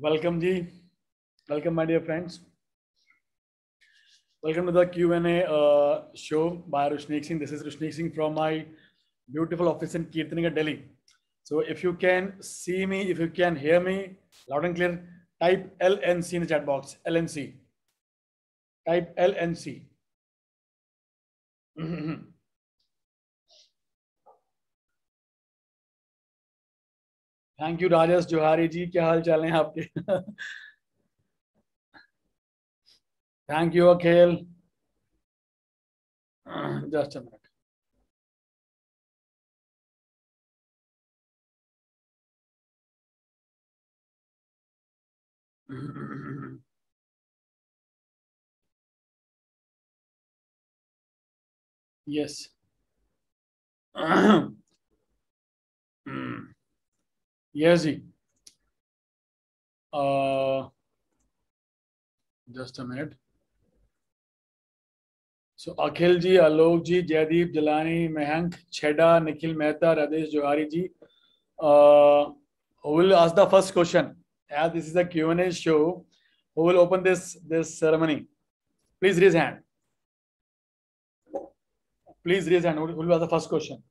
Welcome ji. Welcome my dear friends. Welcome to the Q&A show by Rushneek Singh. This is Rushneek Singh from my beautiful office in Kirtanagar, Delhi. So if you can see me, if you can hear me loud and clear, type LNC in the chat box. LNC. Type LNC. Thank you Rajesh Johari ji, क्या हाल चाल है आपके? Thank you Akhil. Just a minute. Yes. Yes जी. Just a minute. So Akhil ji, Alok ji, Jaideep Jalani, Mahank Chheda, Nikhil Mehta, Rajesh Johari ji. Who will ask the first question? As this is a Q&A show, who will open this ceremony? Please raise hand. Please raise hand. Who will ask the first question?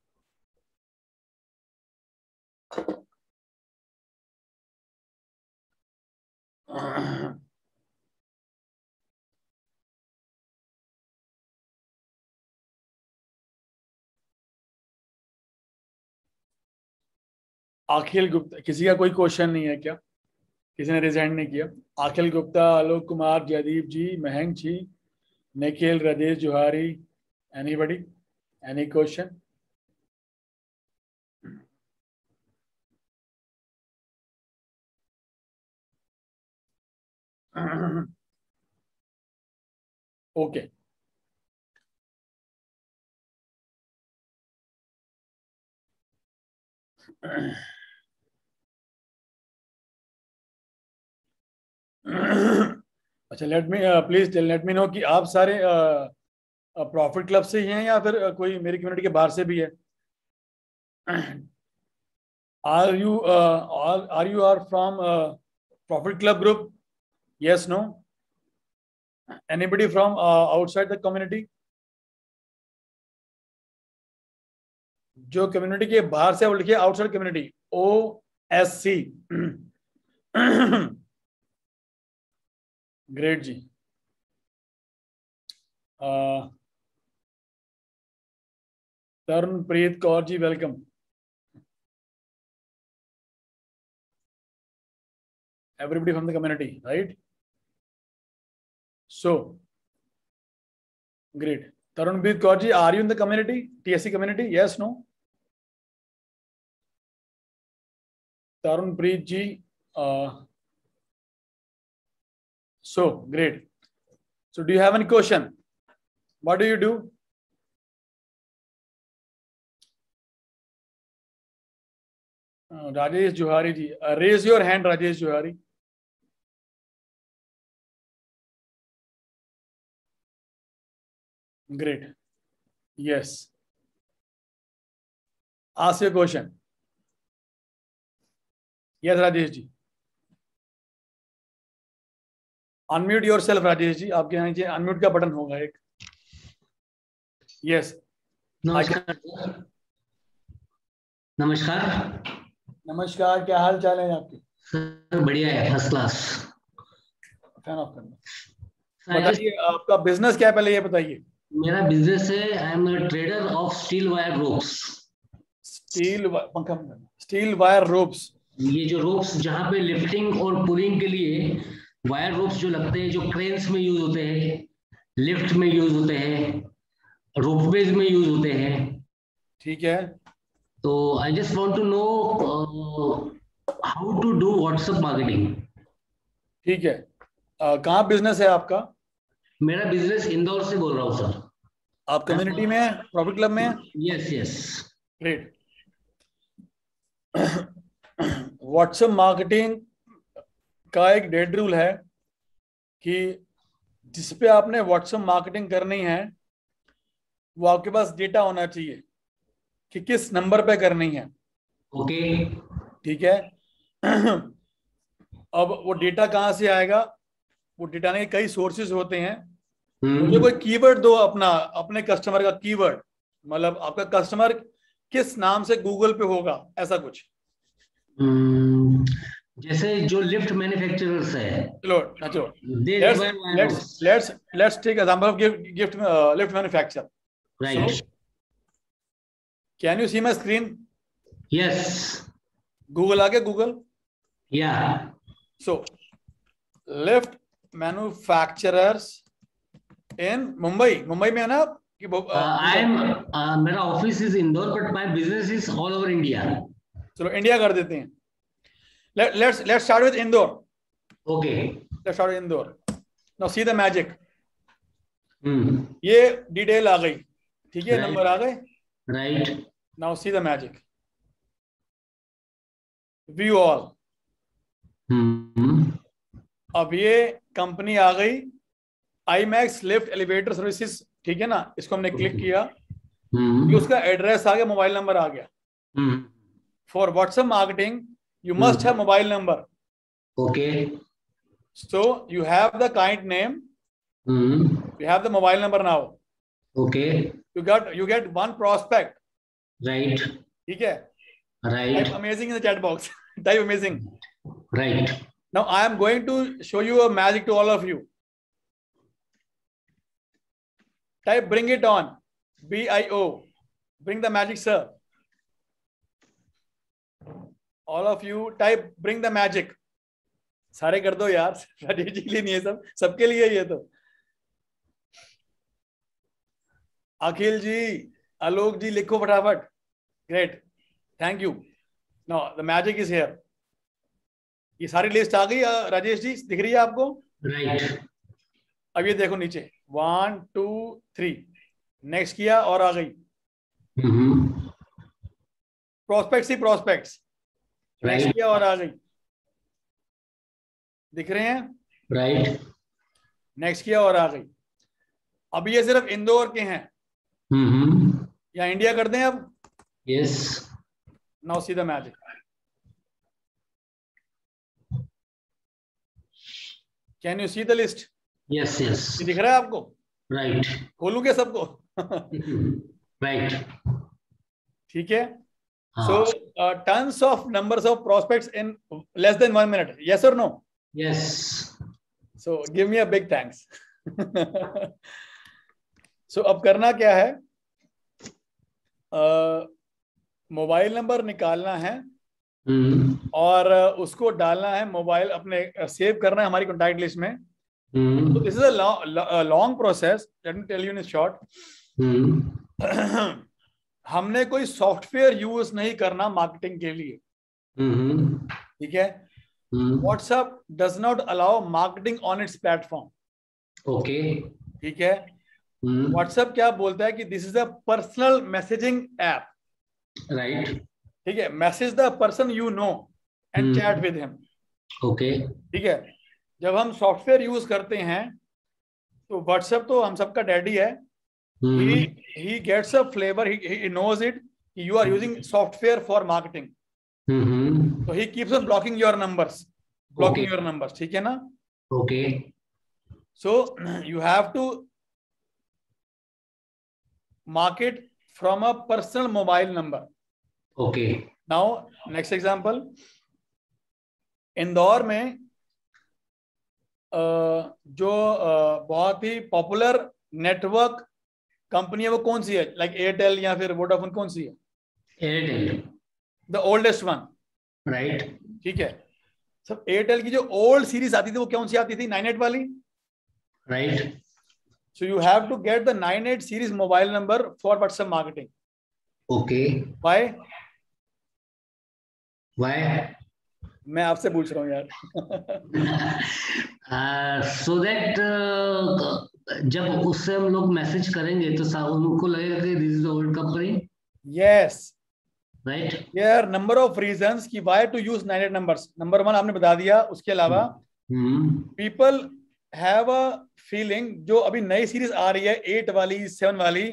अखिल गुप्ता. किसी का कोई question नहीं है क्या? किसी ने raise hand नहीं किया? Akhil Gupta, Alok Kumar, Jaideep ji, Mahank ji, Nikhil, Rajesh Johari. Anybody? Any question? Okay. अच्छा, प्लीज लेट मी नो कि आप सारे प्रॉफिट क्लब से ही हैं या फिर कोई मेरी कम्युनिटी के बाहर से भी है? Are you are from profit club group? Yes, no? Anybody from outside the community? जो कम्युनिटी के बाहर से, वो लिखिए outside community, OSC. Great ji. Tarunpreet Kaur ji, welcome. Everybody from the community, right? So, great. Tarunpreet Kaur ji, are you in the community? TSC community? Yes, no? Tarunpreet ji. So, great. So, do you have any question? What do you do? Rajesh Johari ji. Raise your hand, Rajesh Johari. Great. Yes. Ask your question. Yes, Rajesh ji. Unmute yourself, Rajesh ji. आपके यहाँ नीचे unmute का button होगा एक. Yes. नमस्कार. नमस्कार. नमस्कार, क्या हाल चाल है आपके? सर बढ़िया है, फर्स्ट क्लास. फैन ऑफ करना. बताइए आपका बिजनेस क्या है, पहले ये बताइए. मेरा बिजनेस है, I am a trader of steel wire ropes. Steel wire ropes. ये जो रोप्स जहाँ पे लिफ्टिंग और पुलिंग के लिए वायर रोप्स जो लगते हैं, जो क्रेन्स में यूज होते हैं, लिफ्ट में यूज होते हैं, रोपवेज में यूज होते हैं. ठीक है. तो I just want to know how to do WhatsApp marketing. ठीक है. कहाँ बिजनेस है आपका? मेरा बिजनेस इंदौर से बोल रहा हूँ सर. आप कम्युनिटी में है, प्रॉफिट क्लब में है? Yes yes. Great. WhatsApp marketing का एक डेड रूल है कि जिस पे आपने व्हाट्सएप मार्केटिंग करनी है वो आपके पास डेटा होना चाहिए कि किस नंबर पे करनी है. ओके. ठीक है. अब वो डेटा कहाँ से आएगा? वो डेटा के कई सोर्सेज होते हैं। मुझे कोई कीवर्ड दो, अपना अपने कस्टमर का कीवर्ड, मतलब आपका कस्टमर किस नाम से गूगल पे होगा, ऐसा कुछ। जैसे जो लिफ्ट मैन्युफैक्चरर्स है, चलो चलो, they let's require wire let's ropes. let's let's take example of lift manufacturer. Right. So, can you see my screen? Yes. Google आ गया, Google. Yeah. So, lift manufacturers in Mumbai में है ना कि मेरा office is Indore, but my business is all over India. चलो India कर देते हैं. Let's start with Indore. Okay. Let's start with Indore. Now see the magic. ये डिटेल आ गई, ठीक है, नंबर आ गए. Right. Now see the magic. View all. अब ये कंपनी आ गई, IMAX लिफ्ट एलिवेटर सर्विसेज, ठीक है ना. इसको हमने क्लिक किया, उसका एड्रेस आ गया, मोबाइल नंबर आ गया. For WhatsApp marketing you must have mobile number. Okay. So you have the client name, you have the mobile number now. Okay. You get one prospect. Right. ठीक है. Right. Type amazing in the chat box. Type amazing. Right. Now I am going to show you a magic to all of you. Type bring it on. BIO. Bring the magic, sir. All of you type bring the magic. सारे कर दो यार, राजेश जी के लिए नहीं है, सब सबके लिए ये तो. अखिल जी, आलोक जी लिखो फटाफट. Great, thank you. Know the magic is here. ये सारी लिस्ट आ गई राजेश जी, दिख रही है आपको? राइट. अब ये देखो नीचे 1 2 3, नेक्स्ट किया और आ गई प्रोस्पेक्ट्स ही प्रोस्पेक्ट्स. नेक्स्ट किया और आ गई, दिख रहे हैं? राइट. नेक्स्ट किया और आ गई. अब ये सिर्फ इंदौर के हैं, या इंडिया कर दें अब? Yes. Now see the magic. Can you see the list? Yes yes. ये दिख रहा है आपको? राइट. खोलूं क्या सबको? राइट. ठीक है. So tons of numbers of prospects in less than 1 minute. Yes or no? Yes. So give me a big thanks. So अब करना क्या है? मोबाइल नंबर निकालना है और उसको डालना है मोबाइल, अपने सेव करना है हमारी कॉन्टैक्ट लिस्ट में. So this is a long process. Let me tell you in short. हमने कोई सॉफ्टवेयर यूज नहीं करना मार्केटिंग के लिए, ठीक है. WhatsApp does not allow marketing on it's platform. Okay. ठीक है. व्हाट्सएप क्या बोलता है कि this is a personal messaging app. Right. ठीक है. Message the person you know and chat with him. Okay. ठीक है. जब हम सॉफ्टवेयर यूज करते हैं तो व्हाट्सएप तो हम सबका डैडी है. He gets a flavor. He knows it. You are using software for marketing. So he keeps on blocking your numbers. Your numbers. ठीक है ना? Okay. So you have to market from a personal mobile number. Okay. Now next example. Indore में जो बहुत ही popular network company है वो कौन सी है? लाइक एयरटेल या फिर वोडाफोन, कौन सी है? Airtel. The oldest one. Right. ठीक है. सब एयरटेल की जो ओल्ड सीरीज आती थी वो कौन सी आती थी? 98 वाली. Right. So you have to get the 98 series mobile number for WhatsApp marketing. Okay. Why? मैं आपसे पूछ रहा हूँ यार. सो दैट जब उससे हम लोग मैसेज करेंगे तो उनको लगेगा कि this is the old company. Yes. Right. There number of reasons कि why to use 98 numbers. Number 1 आपने बता दिया. उसके अलावा पीपल हैव अ फीलिंग, जो अभी नई सीरीज आ रही है 8 वाली 7 वाली,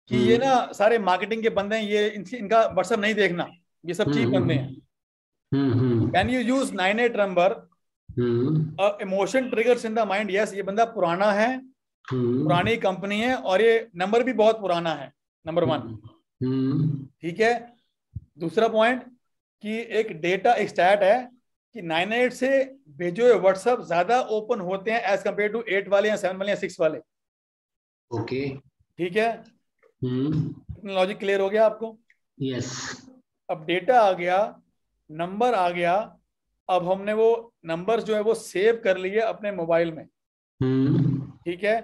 कि ये ना सारे मार्केटिंग के बंदे हैं, ये इनका व्हाट्सएप नहीं देखना, ये सब चीप बंदे हैं. Can you use 98 number emotion triggers in the mind, yes ये बंदा पुराना है, पुरानी कंपनी है और ये नंबर भी बहुत पुराना है, नंबर 1। ठीक है। दूसरा पॉइंट कि एक डेटा एक स्टैट है कि 998 से भेजे हुए व्हाट्सएप ज्यादा ओपन होते हैं एज कंपेयर टू 8 वाले या 7 वाले या 6 वाले। ओके, ठीक है। लॉजिक क्लियर हो गया आपको? यस। अब डेटा आ गया, नंबर आ गया, अब हमने वो नंबर्स जो है वो सेव कर लिए अपने मोबाइल में। ठीक है।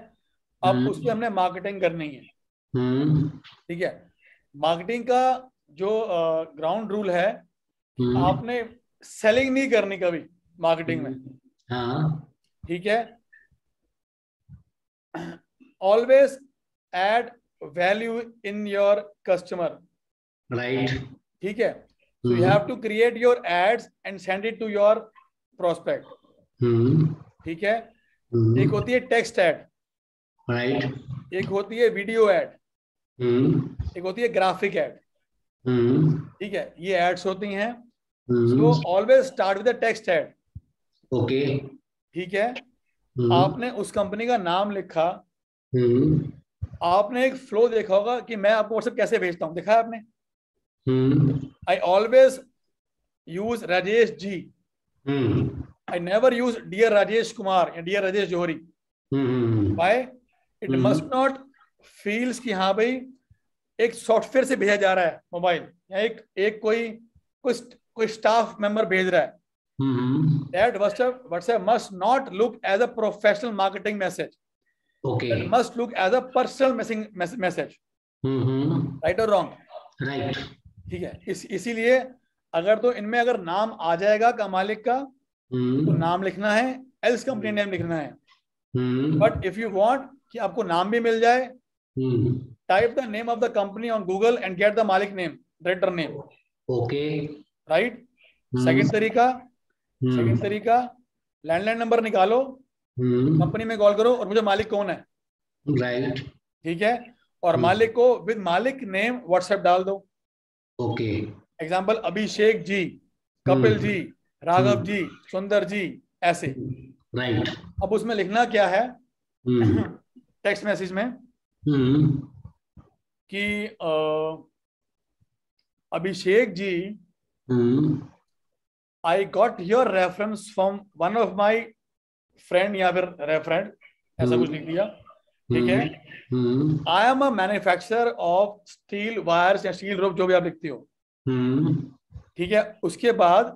अब उसकी हमने मार्केटिंग करनी है। ठीक है। मार्केटिंग का जो ग्राउंड रूल है, आपने सेलिंग नहीं करनी कभी मार्केटिंग में। ठीक है। Always add value in your customer, right. ठीक है। So you have to create your ads and send it to your prospect. ठीक है। एक होती है टेक्स्ट एड, राइट। एक होती है वीडियो एड, एक होती है ग्राफिक एड। ठीक है, ये एड्स होती हैं। So always start with the text ad. Okay. ठीक है। आपने उस कंपनी का नाम लिखा, आपने एक फ्लो देखा होगा कि मैं आपको व्हाट्सएप कैसे भेजता हूं, देखा है आपने? I always use Rajesh ji, I never use dear Rajesh Kumar या dear Rajesh Johari. By it must not feels कि हाँ भाई एक सॉफ्टवेयर से भेजा जा रहा है मोबाइल, या एक कोई स्टाफ मेंबर भेज रहा है। That WhatsApp must not look as a professional marketing message. Okay. It must look as a personal message. Right or wrong? Right. ठीक है। इसीलिए अगर तो इनमें अगर नाम आ जाएगा का मालिक का, तो नाम लिखना है, एल्स कंपनी नेम लिखना है। बट इफ यू वांट कि आपको नाम भी मिल जाए, type the name of the company on Google and get the मालिक name, director name. Okay, right. Second तरीका, लैंडलाइन नंबर निकालो, कंपनी में कॉल करो और मुझे मालिक कौन है। राइट। ठीक है। और मालिक को विद मालिक नेम व्हाट्सएप डाल दो। ओके। एग्जांपल अभिषेक जी, कपिल जी, राघव जी, सुंदर जी, ऐसे। राइट। अब उसमें लिखना क्या है टेक्स्ट मैसेज में कि Abhishek ji, I got your reference from one of my friend या फिर रेफरेंड, ऐसा कुछ लिख दिया। ठीक है। I am a manufacturer of steel wires या steel rope, जो भी आप लिखते हो। ठीक है। उसके बाद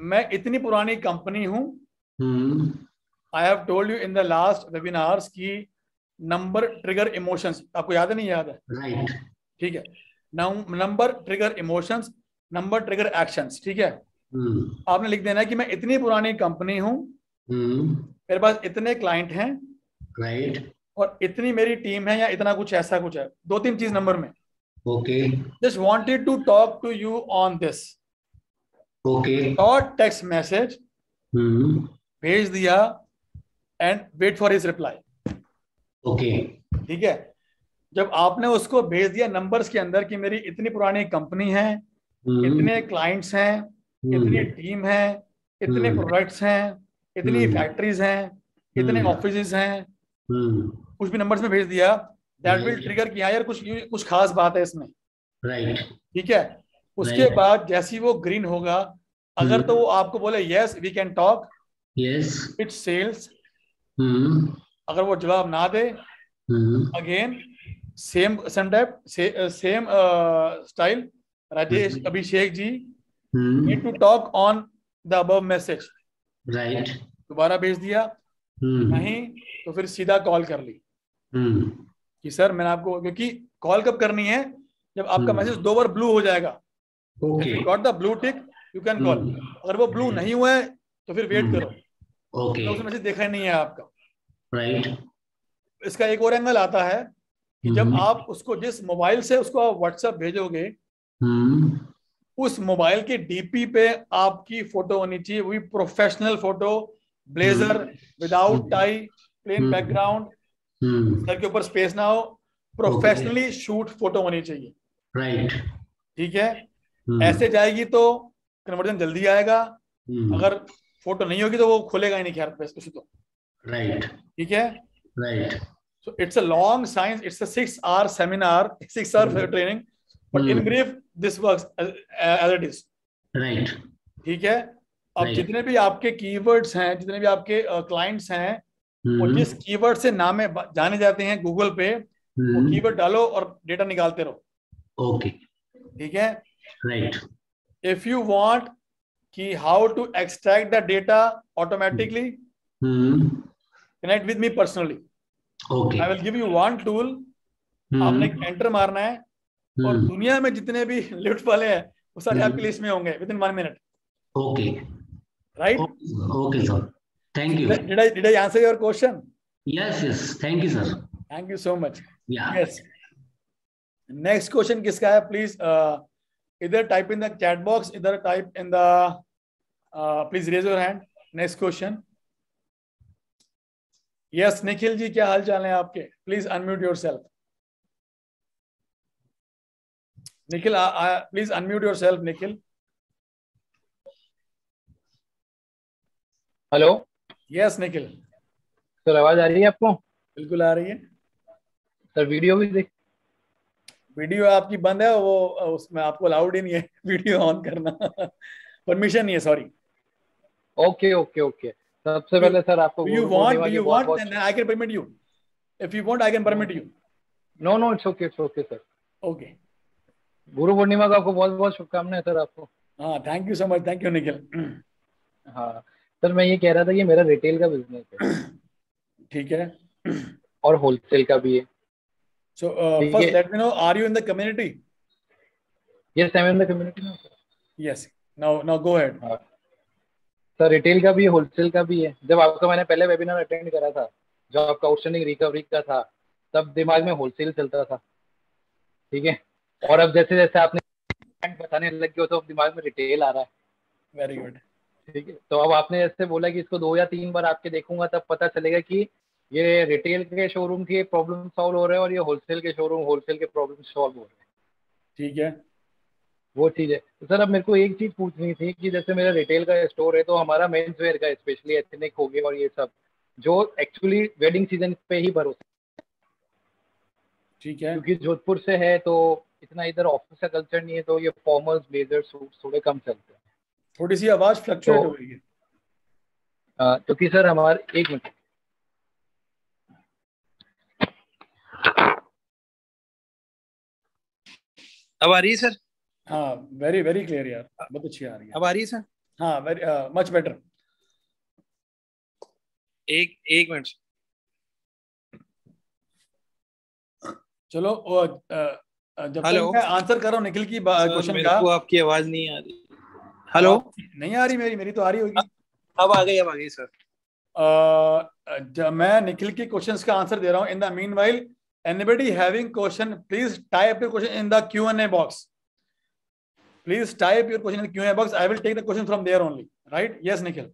मैं इतनी पुरानी कंपनी हूं, I have told you in the last webinars कि नंबर ट्रिगर इमोशंस, आपको याद है नहीं याद है? राइट। ठीक है। Number trigger emotions, number trigger actions. ठीक है। आपने लिख देना है कि मैं इतनी पुरानी कंपनी हूं, मेरे पास इतने क्लाइंट हैं, राइट, और इतनी मेरी टीम है, या इतना कुछ ऐसा कुछ है, 2-3 चीज नंबर में। Okay. Just wanted to talk to you on this. Okay. Short text message भेज दिया and wait for his reply. Okay. ठीक है। जब आपने उसको भेज दिया नंबर्स के अंदर कि मेरी इतनी पुरानी कंपनी है, इतने क्लाइंट्स हैं, इतनी टीम है, इतने प्रोडक्ट्स हैं, इतनी फैक्ट्रीज हैं, इतने ऑफिसेज हैं, कुछ भी नंबर्स में भेज दिया, दैट विल ट्रिगर किया यार कुछ खास बात है इसमें। राइट। ठीक है। उसके बाद जैसे ही वो ग्रीन होगा, अगर तो वो आपको बोले yes we can talk, yes, it sells. अगर वो जवाब ना दे, again same style, Rajesh Abhishek ji need to talk on the above message. Right. दोबारा भेज दिया, नहीं तो फिर सीधा कॉल कर ली कि सर मैंने आपको, क्योंकि कॉल कब करनी है, जब आपका मैसेज 2 बार ब्लू हो जाएगा। Okay. Got the blue tick you can call. अगर वो ब्लू नहीं हुआ है तो फिर वेट करो। ओके। तो मैसेज देखा ही नहीं है आपका। राइट। इसका एक और एंगल आता है कि जब आप उसको जिस मोबाइल से उसको आप व्हाट्सएप भेजोगे, उस मोबाइल के डीपी पे आपकी फोटो होनी चाहिए, वही professional photo, blazer, without tie, plain background, sir के ऊपर स्पेस ना हो, प्रोफेशनली शूट फोटो होनी चाहिए। राइट। ठीक है। ऐसे जाएगी तो कन्वर्जन जल्दी आएगा। अगर फोटो नहीं होगी तो वो खुलेगा ही नहीं खैर पे उसे तो, राइट ठीक है। Right So it's a long science. It's a 6-hour seminar, 6-hour training. But in brief, this works as it is. Right ठीक है। अब Right. जितने भी आपके कीवर्ड्स हैं, जितने भी आपके क्लाइंट्स हैं, वो जिस कीवर्ड से नामे जाने जाते हैं गूगल पे, वो कीवर्ड डालो और डेटा निकालते रहो। ओके ठीक है। राइट इफ यू वांट कि how to extract the data automatically, connect with me personally. Okay I will give you one tool. आपने एंटर मारना है और दुनिया में जितने भी लिफ्ट वाले हैं वो सारे आपकी लिस्ट में होंगे with in 1 minute. Okay right. Okay sir, thank you. Did I answer your question? Yes yes, thank you sir. Thank you so much. Yeah. Yes. Next question किसका है? Please either type in the chat box, either type in the please raise your hand. Next question. Yes, Nikhil ji, क्या हाल चाल है आपके? Please unmute yourself. Nikhil, please unmute yourself, Nikhil. Hello. Yes, Nikhil. Sir आवाज आ रही है आपको? बिल्कुल आ रही है। सर वीडियो भी देख। वीडियो आपकी बंद है, वो उसमें आपको अलाउड ही नहीं है वीडियो ऑन करना। परमिशन नहीं है, सॉरी। Okay okay okay. सबसे पहले सर आपको you want and I can permit you. If you want I can permit you. No it's okay sir. Okay. Guru Purnima का आपको बहुत बहुत शुभकामनाएं सर आपको। हाँ, thank you so much, thank you Nikhil. हाँ सर, मैं ये कह रहा था कि मेरा रिटेल का बिजनेस है। ठीक है। और होलसेल का भी है। So first let me know, are you in the community? Yes, I am in the community now, sir. Yes. Now go ahead. Sir retail का भी है, होलसेल का भी है। जब आपका मैंने पहले वेबिनार अटेंड करा था, जो आपका आउटस्टैंडिंग रिकवरी का था, तब दिमाग में होलसेल चलता था। ठीक है। और अब जैसे जैसे आपने बताने लग गए तो अब दिमाग में रिटेल आ रहा है। Very good. ठीक है। तो अब आपने जैसे बोला कि इसको 2 या 3 बार आपके देखूंगा, तब पता चलेगा कि ये रिटेल के शोरूम की प्रॉब्लम सॉल्व हो रहे हैं और ये होलसेल के शोरूम होलसेल के प्रॉब्लम सॉल्व हो रहे हैं। ठीक है। वो चीज है। तो सर अब मेरे को एक चीज पूछनी थी कि जैसे मेरा रिटेल का स्टोर है, तो हमारा मेंस वेयर का स्पेशली एथनिक हो गया और ये सब जो एक्चुअली वेडिंग सीजन पे ही भरोसा। ठीक है। क्योंकि जोधपुर से है तो इतना इधर ऑफिस का कल्चर नहीं है, तो ये फॉर्मल्स ब्लेजर सूट थोड़े कम चलते हैं। थोड़ी सी आवाज फ्लक्चुएट हो रही है। तो कि सर हमारे एक मिनट। अब आ रही है सर? हाँ, वेरी वेरी क्लियर यार, बहुत अच्छी आ रही है। अब आ रही है सर? हाँ, वेरी मच बेटर। एक मिनट। चलो जब हेलो, तक मैं आंसर कर रहा हूँ निखिल की क्वेश्चन का। आपकी आवाज नहीं आ रही। हेलो, नहीं आ रही? मेरी तो आ रही होगी। अब आ गई सर। जब मैं निखिल के क्वेश्चंस का आंसर दे रहा हूँ, in the meanwhile anybody having question, please type your question in the Q&A box. Please type your question in the Q&A box. I will take the question from there only. Right? Yes, Nikhil.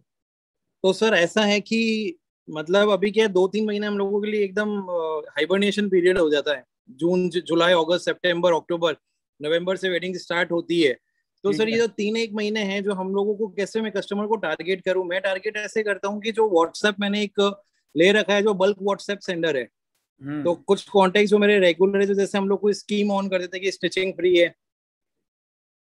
तो sir ऐसा है कि मतलब अभी क्या 2-3 महीने हम लोगों के लिए एकदम हाइबरनेशन पीरियड हो जाता है। जून जुलाई अगस्त सितंबर अक्टूबर नवंबर से वेडिंग स्टार्ट होती है। तो सर ये जो 3-1 महीने हैं, जो हम लोगों को कैसे मैं कस्टमर को टारगेट करूं? मैं टारगेट ऐसे करता हूं कि जो व्हाट्सएप मैंने एक ले रखा है, जो बल्क व्हाट्सएप सेंडर है। तो कुछ कॉन्टेक्ट जो मेरे रेगुलर है, जो जैसे हम लोग कोई स्कीम ऑन कर देते हैं कि स्टिचिंग फ्री है,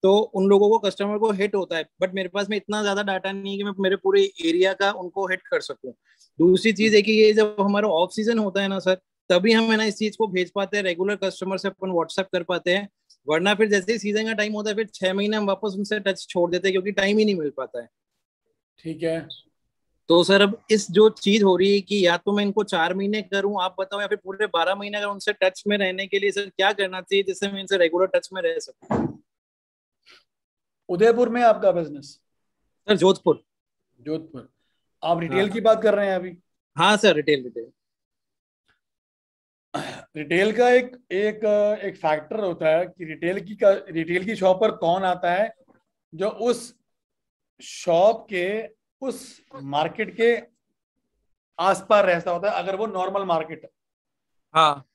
तो उन लोगों को कस्टमर को हिट होता है। बट मेरे पास में इतना ज्यादा डाटा नहीं है कि मैं मेरे पूरे एरिया का उनको हिट कर सकूं। दूसरी चीज है कि ये जब हमारा ऑफ सीजन होता है ना सर, तभी हम है ना इस चीज को भेज पाते हैं, रेगुलर कस्टमर से अपन व्हाट्सएप कर पाते हैं। वरना फिर जैसे ही सीजन का टाइम होता है, फिर 6 महीने हम वापस उनसे टच छोड़ देते हैं, क्योंकि टाइम ही नहीं मिल पाता है। ठीक है। तो सर अब इस जो चीज हो रही है कि या तो मैं इनको 4 महीने करूं, आप बताओ, या फिर पूरे 12 महीने अगर उनसे टच में रहने के लिए सर क्या करना चाहिए जिससे मैं इनसे रेगुलर टच में रह सकूं? उदयपुर में आपका बिजनेस? सर जोधपुर। आप रिटेल की बात कर रहे हैं अभी? हाँ सर, रिटेल। रिटेल का एक फैक्टर होता है कि रिटेल की शॉप पर कौन आता है, जो उस शॉप के उस मार्केट के आसपास रहता होता है। अगर वो नॉर्मल मार्केट है, हाँ,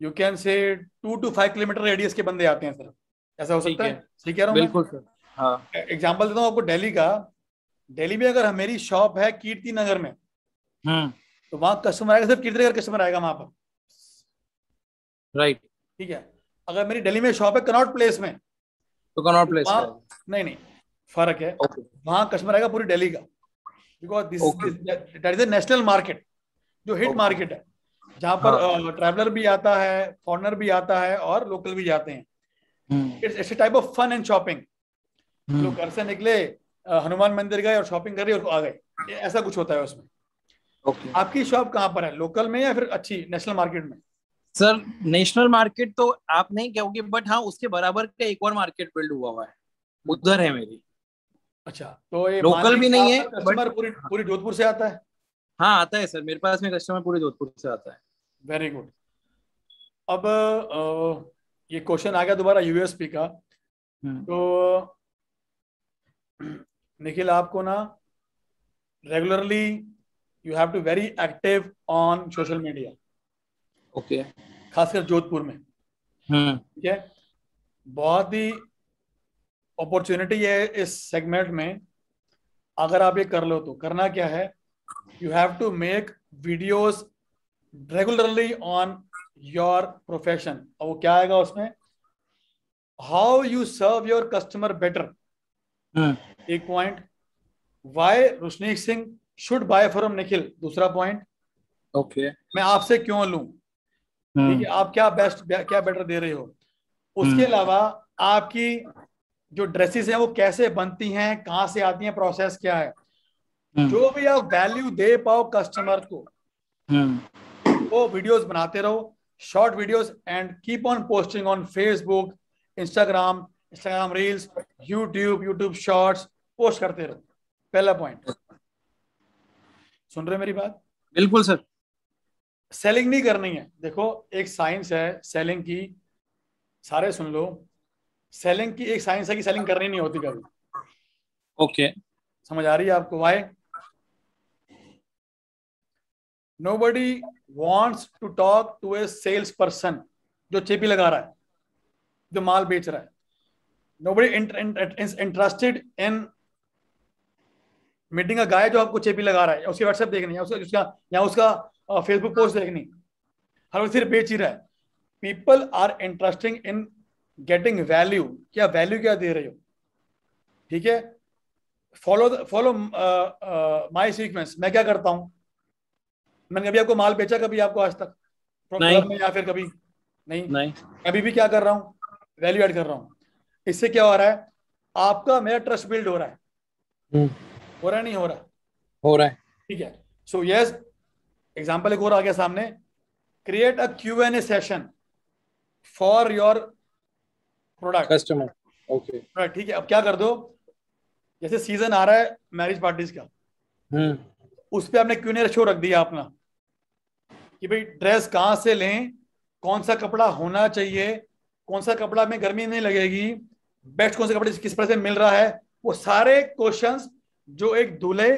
you can say 2 to 5 kilometre radius के बंदे आते हैं सर। ऐसा हो सकता है? ठीक है, बिल्कुल सर। हाँ, एग्जाम्पल देता हूँ आपको दिल्ली का। दिल्ली में अगर मेरी शॉप है कीर्ति नगर में, तो वहां कस्टमर आएगा, सिर्फ कीर्ति नगर कस्टमर आएगा वहां पर, राइट। ठीक है। अगर मेरी दिल्ली में शॉप है कनॉट प्लेस में, तो कनॉट प्लेस नहीं फर्क है, ओके वहां कस्टमर आएगा पूरी दिल्ली का, because that is a national market, जो हिट मार्केट है, जहां पर ट्रैवलर भी आता है, फॉरेनर भी आता है और लोकल भी जाते हैं। It's a type of fun and shopping. लोग घर से निकले, हनुमान मंदिर गए और शॉपिंग कर रही और आ गए, ऐसा कुछ होता है उसमें। ओके। आपकी शॉप कहाँ पर है, लोकल में या फिर अच्छी नेशनल मार्केट में? सर नेशनल मार्केट तो आप नहीं कहोगे, बट हाँ उसके बराबर का एक और मार्केट बिल्ड हुआ है, उधर है मेरी। अच्छा, तो ये लोकल भी नहीं है, कस्टमर पूरी जोधपुर से आता है? हाँ आता है सर, मेरे पास में कस्टमर पूरे जोधपुर से आता है। Very good. अब ये क्वेश्चन आ गया दोबारा यूएसपी का। तो निखिल, आपको ना regularly you have to very active on social media, okay, खासकर जोधपुर में, ठीक है। बहुत ही अपॉर्चुनिटी है इस सेगमेंट में, अगर आप ये कर लो तो। करना क्या है, you have to make videos regularly on your profession. और वो क्या आएगा उसमें, how you serve your customer better, एक point, why Rushnik Singh should buy from Nikhil, दूसरा पॉइंट, ओके, मैं आपसे क्यों लूं, ठीक है, आप क्या बेस्ट क्या बेटर दे रहे हो। उसके अलावा आपकी जो ड्रेसेस हैं वो कैसे बनती हैं, कहाँ से आती हैं, प्रोसेस क्या है, जो भी आप वैल्यू दे पाओ कस्टमर को, वो वीडियोस बनाते रहो, short videos, and keep on posting on Facebook, Instagram reels, YouTube shorts, post करते रहो। पहला पॉइंट, सुन रहे मेरी बात? बिल्कुल सर। सेलिंग नहीं करनी है, देखो एक साइंस है सेलिंग की, सारे सुन लो, सेलिंग की एक साइंस है कि सेलिंग करनी नहीं होती कभी। ओके, समझ आ रही है आपको? Why? Nobody wants to talk to a sales person जो चेपी लगा रहा है, जो माल बेच रहा है। Nobody interested in meeting a guy जो आपको चेपी लगा रहा है, उसकी व्हाट्सएप देखनी है, उसका फेसबुक पोस्ट देखनी, हर वक्त सिर्फ बेच ही रहा है। People are interesting in getting value, क्या वैल्यू क्या दे रहे हो, ठीक है। Follow my sequence. मैं क्या करता हूं, मैंने कभी आपको माल बेचा, कभी आपको आज तक क्लब में, या फिर कभी नहीं। अभी भी क्या कर रहा हूं, वैल्यू ऐड कर रहा हूं। इससे क्या हो रहा है, आपका मेरा ट्रस्ट बिल्ड हो रहा है, हो रहा है नहीं हो रहा? हो रहा है, ठीक है। सो यस, एग्जाम्पल एक और आ गया सामने, create a Q&A session for your product customer, okay, ठीक है। अब क्या कर दो, जैसे सीजन आ रहा है मैरिज पार्टीज का, उस पर आपने Q&A शो रख दिया अपना, कि भाई ड्रेस कहाँ से लें, कौन सा कपड़ा होना चाहिए, कौन सा कपड़ा में गर्मी नहीं लगेगी, बेस्ट कौन से कपड़े किस प्राइस में मिल रहा है, वो सारे क्वेश्चंस जो एक दूल्हे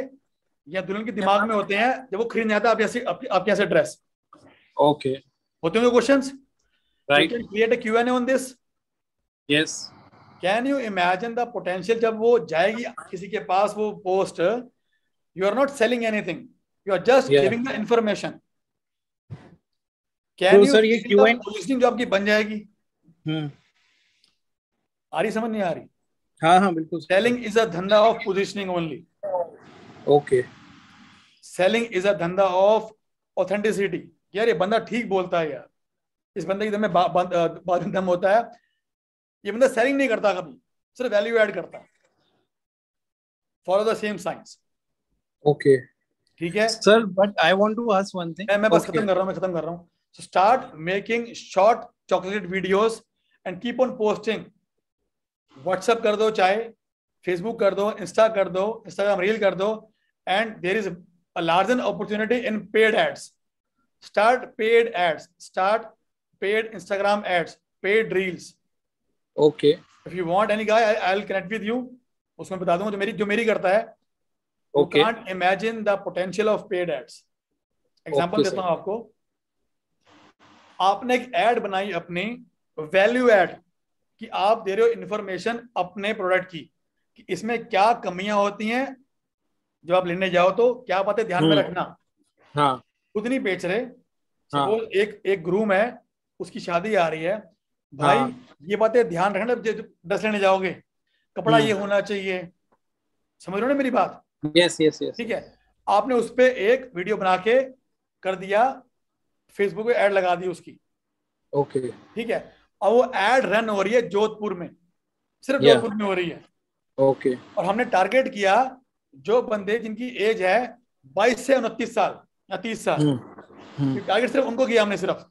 या दुल्हन के दिमाग में होते हैं जब वो खरीदने आता है आपके यहाँ से ड्रेस, ओके, होते होंगे questions, right, create a Q&A on this. Yes, can you imagine the potential, जब वो जाएगी किसी के पास वो post, you are not selling anything, you are just giving the information. Can you, ये पोजीशनिंग जो आपकी बन जाएगी, आ रही, समझ नहीं आ रही? हाँ बिल्कुल। सेलिंग इज अ धंधा of positioning only, okay. Selling is a धंधा ऑफ ऑथेंटिसिटी। यार ये बंदा ठीक बोलता है यार, इस बंदे की दम में दम होता है, ये बंदा सेलिंग नहीं करता कभी, सिर्फ वैल्यू ऐड करता है। Follow the same science, okay, ठीक है sir. But I want to ask one thing, मैं बस खत्म कर रहा हूँ। So start making short chocolate videos and keep on posting. WhatsApp कर दो, चाहे Facebook कर दो, Insta कर दो, Instagram reel कर दो, and there is a larger opportunity in paid ads. Start paid ads, start paid Instagram ads, paid reels. Okay. If you want any guy, I'll connect with you. उसमें बता दूंगा जो मेरी करता है. Okay. You can't imagine the potential of paid ads. Example देता हूँ आपको. आपने एक एड बनाई अपनी वैल्यू एड कि आप दे रहे हो इंफॉर्मेशन अपने प्रोडक्ट की, कि इसमें क्या कमियां होती हैं जब आप लेने जाओ तो क्या बातें ध्यान में रखना। हाँ खुद नहीं बेच रहे, हाँ सपोज एक ग्रूम है, उसकी शादी आ रही है, भाई हाँ ये बातें ध्यान रखना जब ड्रेस लेने जाओगे, कपड़ा ये होना चाहिए, समझ रहे हो ना मेरी बात? Yes yes yes. ठीक है, आपने उस पर एक वीडियो बना के कर दिया, फेसबुक पे ऐड लगा दी उसकी, ओके ठीक है, और वो ऐड रन हो रही है जोधपुर में, सिर्फ या जोधपुर में हो रही है, ओके और हमने टारगेट किया जो बंदे जिनकी एज है 22 से 29 साल या 30 साल, टारगेट सिर्फ उनको किया हमने सिर्फ,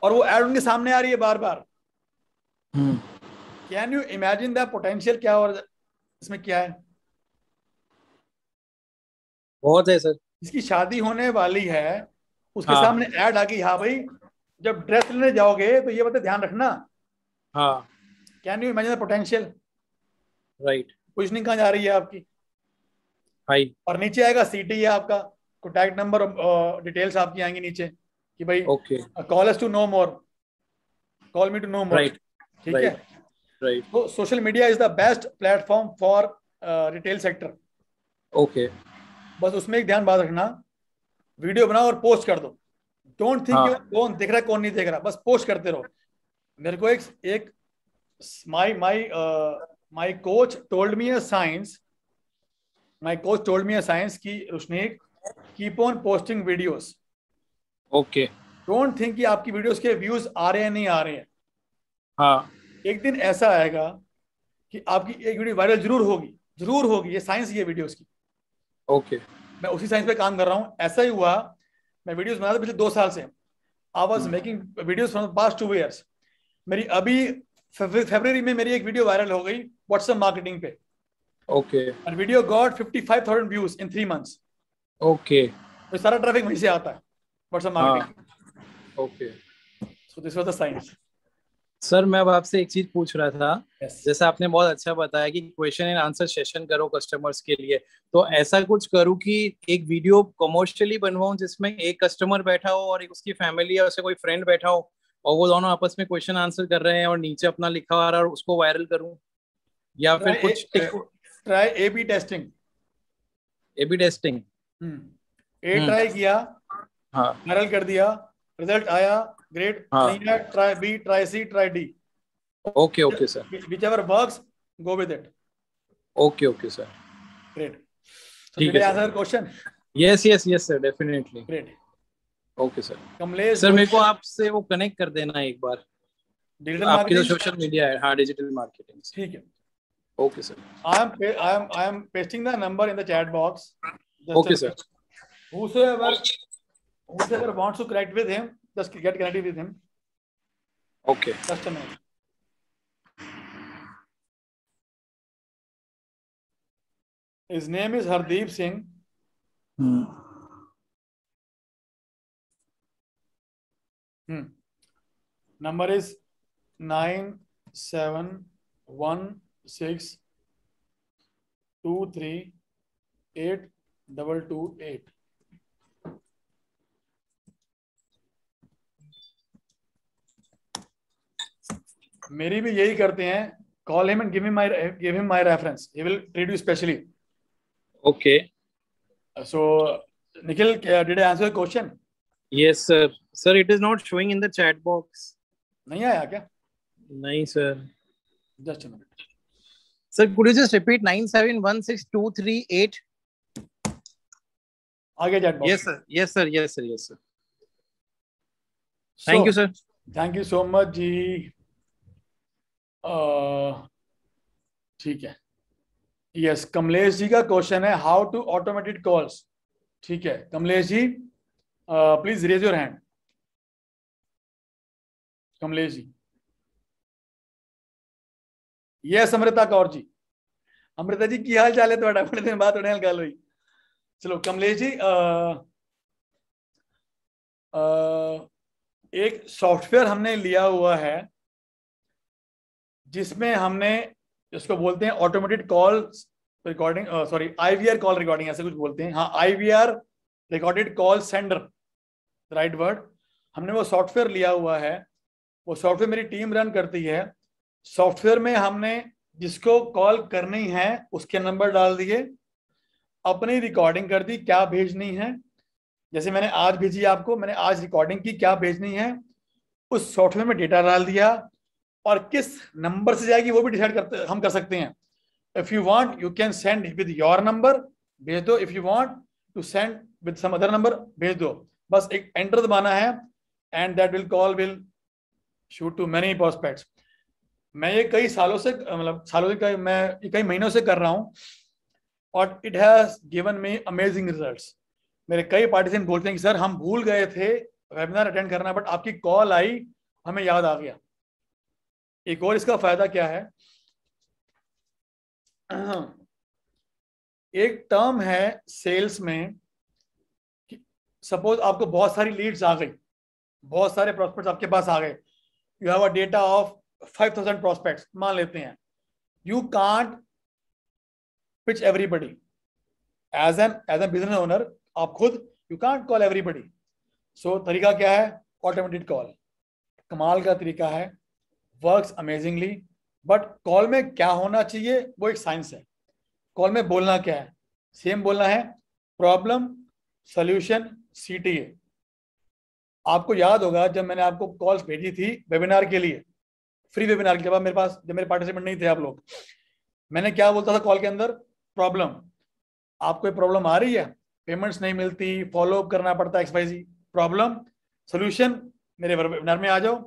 और वो ऐड उनके सामने आ रही है बार बार। Can you imagine the potential क्या और इसमें क्या है? बहुत है सर। जिसकी शादी होने वाली है उसके हाँ सामने ऐड आ गई, हाँ भाई जब ड्रेस लेने जाओगे तो ये बातें ध्यान रखना। हाँ can you imagine the potential? Right positioning कहाँ जा रही है आपकी? हाई। और नीचे आएगा सीटी है आपका, कॉन्टैक्ट नंबर, डिटेल्स आपकी आएंगी नीचे कि भाई okay call us to know more, call me to know more. Right ठीक है, राइट तो social media is the best platform for retail sector. Okay बस उसमें एक ध्यान बात रखना, वीडियो बनाओ और पोस्ट कर दो, डोंट थिंक हाँ कौन देख रहा है कौन नहीं देख रहा, बस पोस्ट करते रहो। मेरे को एक my coach told me a science, my coach told me a science की Rushnik keep on posting videos, okay don't think कि आपकी वीडियोस के व्यूज आ रहे हैं नहीं आ रहे हैं। हाँ एक दिन ऐसा आएगा कि आपकी एक वीडियो वायरल जरूर होगी, ये साइंस ही है वीडियोस की। ओके मैं उसी साइंस पे काम कर रहा हूँ, ऐसा ही हुआ। मैं वीडियोस बना था पिछले 2 साल से, I was making videos from past 2 years। मेरी अभी फरवरी में मेरी एक वीडियो वायरल हो गई व्हाट्सएप मार्केटिंग पे, ओके और video got 55,000 views in 3 months। Okay तो सारा ट्रैफिक वहीं से आता है, WhatsApp marketing. Okay. So this was the science. Sir मैं अब आपसे एक चीज पूछ रहा था, यस, जैसे आपने बहुत अच्छा बताया कि क्वेश्चन एंड आंसर सेशन करो कस्टमर्स के लिए, तो ऐसा कुछ करूँ कि एक वीडियो कमर्शियली बनवाऊं जिसमें एक कस्टमर बैठा हो और एक उसकी फैमिली या उससे कोई फ्रेंड बैठा हो और वो दोनों आपस में क्वेश्चन आंसर कर रहे हैं और नीचे अपना लिखा आ रहा है और उसको वायरल करूं, या फिर कुछ try A B testing. AB testing. A try किया, हाँ वायरल कर दिया, रिजल्ट आया, ग्रेट, हाँ नहीं है try B, try C, try D, okay okay sir whichever works, go with it। Okay okay sir Great। So ठीक did I है answer sir. your question? Yes yes yes sir definitely. Great। Okay sir. Kamlesh sir मेरे को आपसे वो connect कर देना एक बार, digital आपकी जो मार्केटिंग, सोशल मीडिया है, हाँ डिजिटल मार्केटिंग। ठीक है। Okay sir. I am pasting the number in the chat box। Okay sir. Whosoever wants to connect with him, just get connected with him। Okay Just a minute। His name is Hardeep Singh। Number is 9716238228। मेरी भी यही करते हैं, call him and give him my reference, he will treat you specially। Okay So Nikhil, did I answer your question? Yes sir. Sir it is not showing in the chat box. नहीं आया क्या? नहीं sir. Just a minute। Sir could you just repeat 97162382? आगे chat box। Yes sir, yes sir, yes sir, yes sir। Thank you sir। Thank you so much जी। ठीक है, yes, Kamlesh ji का question है हाउ टू ऑटोमेटेड कॉल्स। ठीक है Kamlesh ji, please raise your hand. Kamlesh ji, yes, Amrita Kaur ji. Amrita ji की हाल चाल है थोड़ा, बड़े दिन बाद थोड़ी गल हुई। चलो कमलेश जी, एक सॉफ्टवेयर हमने लिया हुआ है जिसमें हमने, इसको बोलते हैं automated call recording, sorry IVR call recording, ऐसे कुछ बोलते हैं, हाँ IVR recorded call sender, right word. हमने वो सॉफ्टवेयर लिया हुआ है, वो सॉफ्टवेयर मेरी टीम रन करती है। सॉफ्टवेयर में हमने जिसको कॉल करनी है उसके नंबर डाल दिए, अपनी रिकॉर्डिंग कर दी, क्या भेजनी है, जैसे मैंने आज भेजी आपको, मैंने आज रिकॉर्डिंग की, क्या भेजनी है, उस सॉफ्टवेयर में डेटा डाल दिया, और किस नंबर से जाएगी वो भी डिसाइड हम कर सकते हैं। If you want you can send with your number, भेज दो। If you want to send with some other number, भेज दो। बस एक एंटर दबाना है and that will shoot to many prospects. मैं ये कई सालों से, मतलब सालों से, मैं कई महीनों से कर रहा हूँ, और it has given me amazing results. मेरे कई पार्टिसिपेंट बोलते हैं कि सर हम भूल गए थे वेबिनार अटेंड करना, बट आपकी कॉल आई, हमें याद आ गया। एक और इसका फायदा क्या है, एक टर्म है सेल्स में, सपोज आपको बहुत सारी लीड्स आ गई, बहुत सारे प्रोस्पेक्ट्स आपके पास आ गए, you have a data of 5000 prospects मान लेते हैं। You can't pitch everybody as an business owner, आप खुद you can't call everybody. So तरीका क्या है, ऑटोमेटेड कॉल। कमाल का तरीका है, वर्क्स अमेजिंगली। बट कॉल में क्या होना चाहिए वो एक साइंस है। कॉल में बोलना क्या है, सेम बोलना है, प्रॉब्लम सॉल्यूशन CTA। आपको याद होगा जब मैंने आपको कॉल्स भेजी थी वेबिनार के लिए, फ्री वेबिनार के, जब मेरे पास, जब मेरे पार्टिसिपेंट नहीं थे आप लोग, मैंने क्या बोलता था कॉल के अंदर, प्रॉब्लम, आपको प्रॉब्लम आ रही है, पेमेंट्स नहीं मिलती, फॉलो अप करना पड़ता है XYZ, प्रॉब्लम सॉल्यूशन, मेरे वेबिनार में आ जाओ,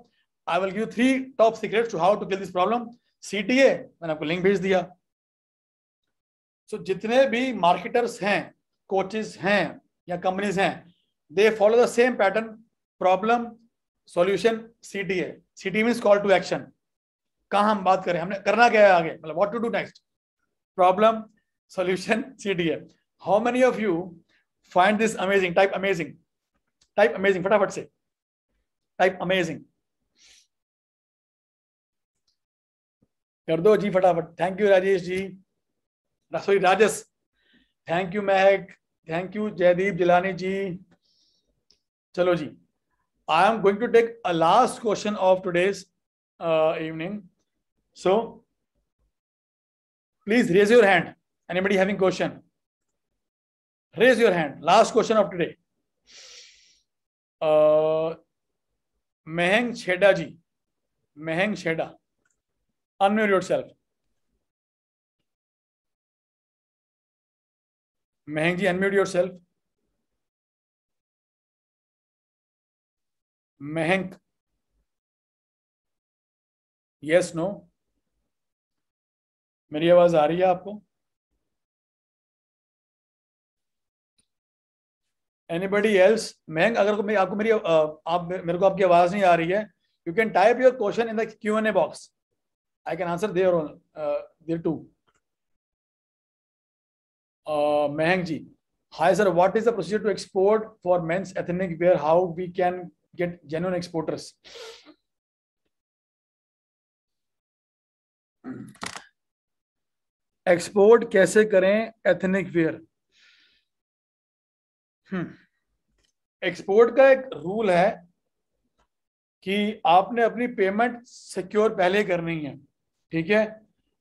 I will give 3 top secrets to how to kill this problem. CTA मैंने आपको लिंक भेज दिया। सो जितने भी मार्केटर्स हैं, कोचेस हैं या कंपनीज हैं, they follow the same pattern, problem solution CTA। CTA means call to action. कहाँ हम बात करें, हमने करना क्या है आगे, मतलब what to do next, problem solution CTA। How many of you find this amazing? Type amazing, type amazing, फटाफट से टाइप अमेजिंग कर दो जी फटाफट। Thank you Rajesh ji, sorry Rajas, thank you Mahak, thank you Jaideep Jilani ji. चलो जी, I am going to take a last question of today's evening, so please raise your hand, anybody having question, raise your hand. Last question of today, महंग छेड़ा जी, महंग छेड़ा, unmute yourself। महंग जी unmute yourself। महंग, yes no, मेरी आवाज आ रही है आपको? Anybody else? महंग, अगर आपको मेरी आप मेरे को आपकी आवाज नहीं आ रही है, you can type your question in the Q&A box, I can answer there too। Mahang ji, hi sir, what is the procedure to export for men's ethnic wear? How we can get genuine exporters? Export कैसे करें ethnic wear? Export का एक rule है कि आपने अपनी payment secure पहले करनी है, ठीक है।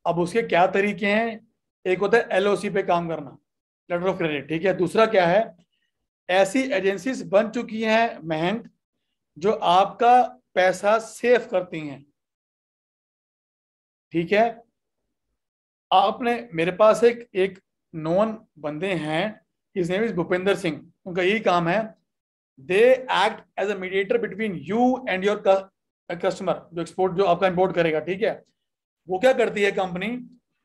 अब उसके क्या तरीके हैं, एक होता है LOC पे काम करना, लेटर ऑफ क्रेडिट, ठीक है। दूसरा क्या है, ऐसी एजेंसीज बन चुकी हैं महंग, जो आपका पैसा सेव करती हैं, ठीक है। आपने, मेरे पास एक नॉन बंदे हैं, his name is Bhupendra Singh, उनका यही काम है, they act as a mediator between you and your customer, जो एक्सपोर्ट, जो आपका इंपोर्ट करेगा, ठीक है। वो क्या करती है कंपनी,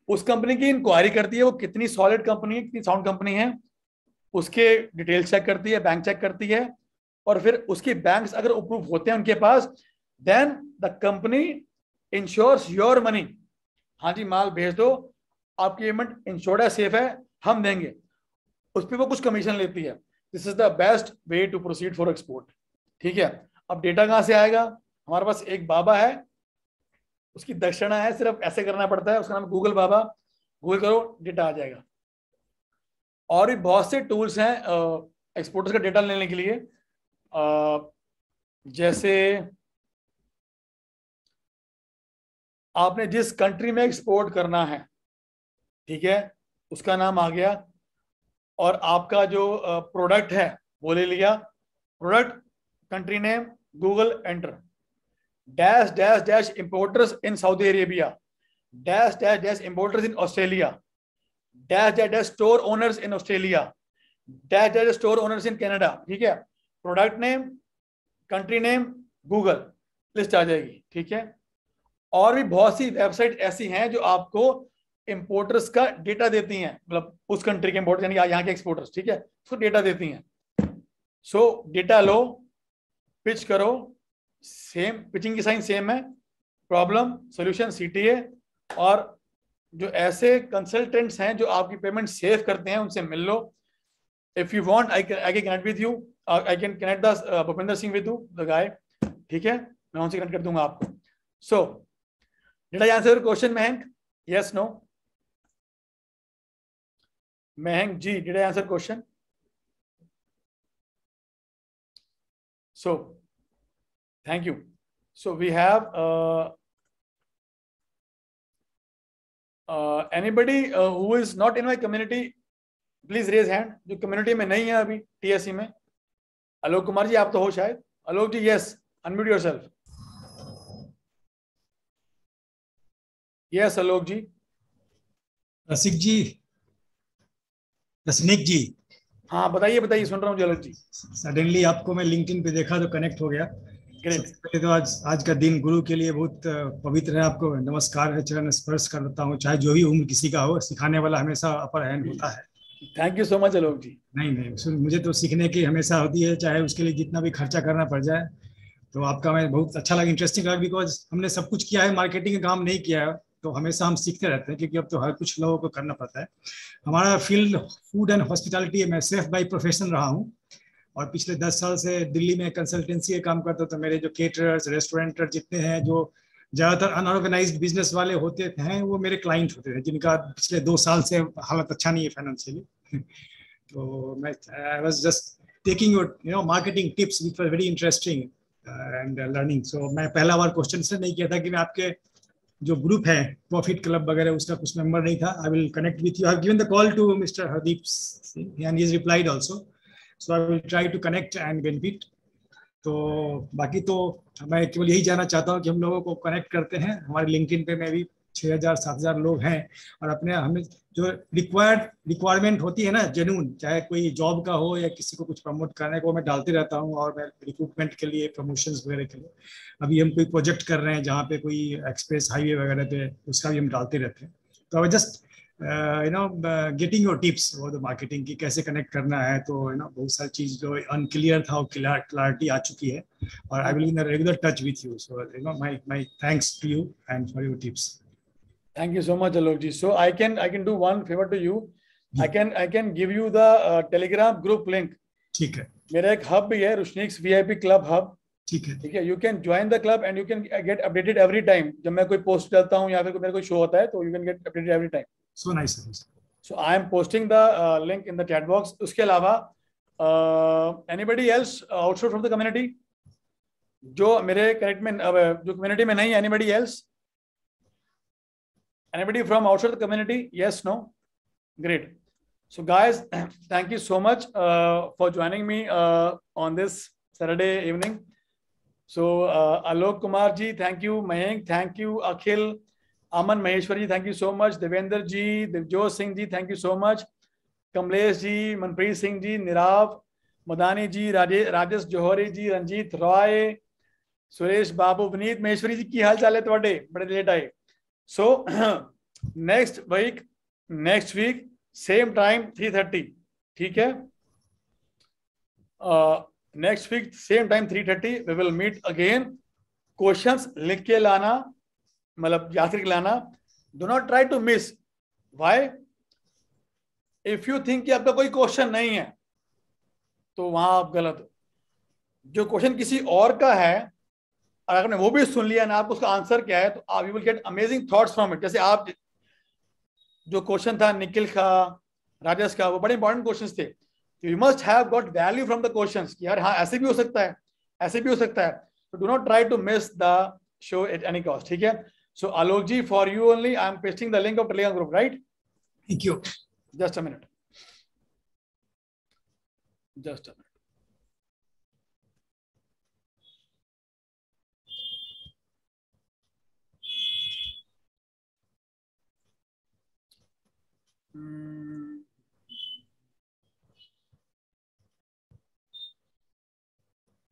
उस कंपनी की इंक्वायरी करती है, वो कितनी सॉलिड कंपनी है, कितनी साउंड कंपनी है, उसके डिटेल्स चेक करती है, बैंक चेक करती है, और फिर उसके बैंक्स अगर अप्रूव होते हैं उनके पास, then the company insures your money. हाँ जी, माल भेज दो, आपकी पेमेंट इंश्योर्ड है, सेफ है, हम देंगे, उस पर वो कुछ कमीशन लेती है। This is the best way to proceed for export, ठीक है। अब डेटा कहाँ से आएगा, हमारे पास एक बाबा है, उसकी दक्षिणा है, सिर्फ ऐसे करना पड़ता है, उसका नाम गूगल बाबा, गूगल करो, डेटा आ जाएगा। और भी बहुत से टूल्स हैं एक्सपोर्टर्स का डेटा लेने के लिए, जैसे आपने जिस कंट्री में एक्सपोर्ट करना है, ठीक है, उसका नाम आ गया और आपका जो प्रोडक्ट है वो ले लिया, product, country name, Google, enter, dash dash dash importers in Saudi Arabia, dash dash dash importers in Australia, dash dash dash store owners in Australia, dash dash store owners in Canada. ठीक है, product name, country name, Google, list आ जाएगी। ठीक है, और भी बहुत सी website ऐसी हैं जो आपको इंपोर्टर्स का डेटा देती हैं, मतलब उस कंट्री के इंपोर्टर यानी यहाँ के एक्सपोर्टर्स, ठीक है, उसको डेटा देती हैं। सो डेटा लो, पिच करो, सेम पिचिंग की साइन सेम है, प्रॉब्लम सॉल्यूशन CTA, और जो ऐसे कंसल्टेंट्स हैं जो आपकी पेमेंट सेव करते हैं उनसे मिल लो। If you want I can connect with you, I can connect the Bhupendra Singh with you the guy, ठीक है, मैं उनसे कनेक्ट कर दूंगा आपको। So did I answer your question Mayank? Yes, no? Mahank ji, did I answer question? So, thank you. So we have anybody who is not in my community, please raise hand. जो community में नहीं है अभी TSE में। आलोक कुमार जी, आप तो हो शायद। आलोक जी, yes, unmute yourself. Yes, आलोक जी। रसिक जी, रसनिक जी, हाँ बताइए बताइए, सुन रहा हूँ जलक जी। सडनली आपको मैं लिंक्डइन पे देखा तो कनेक्ट हो गया। सबसे पहले तो आज का दिन गुरु के लिए बहुत पवित्र है, आपको नमस्कार है, चरण स्पर्श करता हूँ, चाहे जो भी उम्र किसी का हो, सिखाने वाला हमेशा अपर हैंड होता है। थैंक यू सो मच आलोक जी। नहीं, मुझे तो सीखने की हमेशा होती है, चाहे उसके लिए जितना भी खर्चा करना पड़ जाए। तो आपका मैं बहुत अच्छा लगा, इंटरेस्टिंग लगा, बिकॉज हमने सब कुछ किया है, मार्केटिंग का काम नहीं किया है, तो हमेशा हम सीखते रहते हैं, क्योंकि अब तो हर कुछ लोगों को करना पड़ता है। हमारा फील्ड फूड एंड हॉस्पिटैलिटी है, मैं सेफ बाई प्रोफेशन रहा हूँ, और पिछले 10 साल से दिल्ली में कंसल्टेंसी का काम करता, तो मेरे जो केटरर्स, रेस्टोरेंटर जितने हैं, जो ज़्यादातर अनऑर्गेनाइज्ड बिजनेस वाले होते हैं, वो मेरे क्लाइंट होते हैं, जिनका पिछले 2 साल से हालत अच्छा नहीं है फाइनेंशियली। तो मैं I was just taking your marketing tips which were very interesting and learning. So मैं पहला बार क्वेश्चन से नहीं किया था कि मैं आपके जो ग्रुप है प्रॉफिट क्लब वगैरह उसका कुछ मेंबर नहीं था। I will connect with you, I have given the call to mister Hardeep Singh and he is replied also, so I will try to connect and benefit. तो बाकी तो मैं केवल यही जानना चाहता हूँ कि हम लोगों को कनेक्ट करते हैं, हमारे लिंक्डइन पे में भी 6000-7000 लोग हैं, और अपने हमें जो रिक्वायरमेंट होती है ना जेन्युइन, चाहे कोई जॉब का हो या किसी को कुछ प्रमोट करने को, मैं डालते रहता हूँ, और मैं रिक्रूटमेंट के लिए, प्रमोशंस वगैरह के लिए, अभी हम कोई प्रोजेक्ट कर रहे हैं जहाँ पे कोई एक्सप्रेस हाईवे वगैरह पे, उसका भी हम डालते रहते हैं। तो I just getting your tips और द मार्केटिंग की कैसे कनेक्ट करना है। तो बहुत सारी चीज जो अनक्लियर था वो क्लैरिटी आ चुकी है, और I will in regular touch with you. So my thanks to you and for your tips. Thank you so much, Alok ji. So I can do one favor to you. I can give you the Telegram group link. ठीक है। मेरा एक hub भी है, रुशनीक्स VIP club hub. ठीक है, ठीक है। You can join the club and you can get updated every time. जब मैं कोई पोस्ट डालता हूँ या फिर मेरा कोई शो होता है, तो you can get updated every time. So nice. So I am posting the link in the chat box. उसके अलावा anybody else outside from the community जो मेरे कनेक्ट में, जो कम्युनिटी में नहीं है, anybody else? Anybody from outside the community? Yes, no? Great. So guys, thank you so much for joining me on this Saturday evening. So Alok Kumar ji, thank you. Mayank, thank you. Akhil, Aman Maheshwar ji, thank you so much. Devendra ji, Devjot Singh ji, thank you so much. Kamlesh ji, Manpreet Singh ji, Nirav, Madani ji, Rajesh Johari ji, Ranjit Roy, Suresh Babu, Vineet Maheshwari ji, की हाल चाल है ਤੁਹਾਡੇ? बड़े late आए। So next week same time 3:30, ठीक है? Next week same time 3:30 we will meet again. Questions लिख के लाना, मतलब याद करके लाना। Do not try to miss. Why? If you think कि आपका कोई क्वेश्चन नहीं है, तो वहां आप गलत हो। जो क्वेश्चन किसी और का है, और आपने वो भी सुन लिया ना, आपको उसका आंसर क्या है, तो आप you will get amazing thoughts from it. जैसे आप जो क्वेश्चन था निखिल का, राजेश का, वो बड़े इंपॉर्टेंट क्वेश्चंस थे। You must have got value from the questions कि यार हाँ ऐसे भी हो सकता है, ऐसे भी हो सकता है। तो do not try to miss the show at any cost, ठीक है? So Alok ji, for you only I am pasting the link of Telegram group, right? Thank you. Just a minute. Just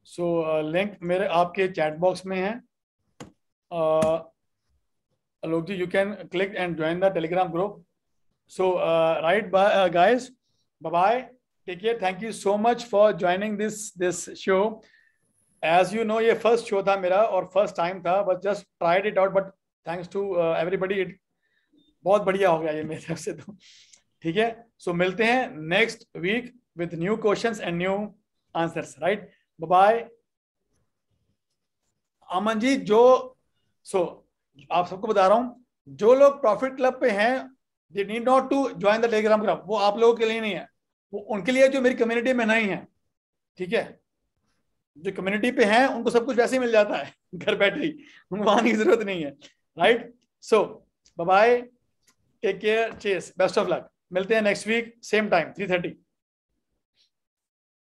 so link मेरे आपके chat box में है. Alok ji, you can click and join the Telegram group. So right, guys, bye bye. Take care. Thank you so much for joining this show. As you know, ये first show था मेरा और first time था, but just tried it out. But thanks to everybody, it बहुत बढ़िया हो गया ये मेरे तरफ से तो. ठीक है. So मिलते हैं next week with new questions and new answers. Right? Bye bye. Aman ji, आप सबको बता रहा हूं, जो लोग प्रॉफिट क्लब पे हैं, they need not to join the Telegram club. वो आप लोगों के लिए नहीं है, वो उनके लिए जो मेरी कम्युनिटी में नहीं है. ठीक है. जो कम्युनिटी पे हैं उनको सब कुछ वैसे ही मिल जाता है घर बैठे ही, उनको आने की जरूरत नहीं है. Right. So bye bye, take care, cheers, best of luck. मिलते हैं नेक्स्ट वीक सेम टाइम 3:30.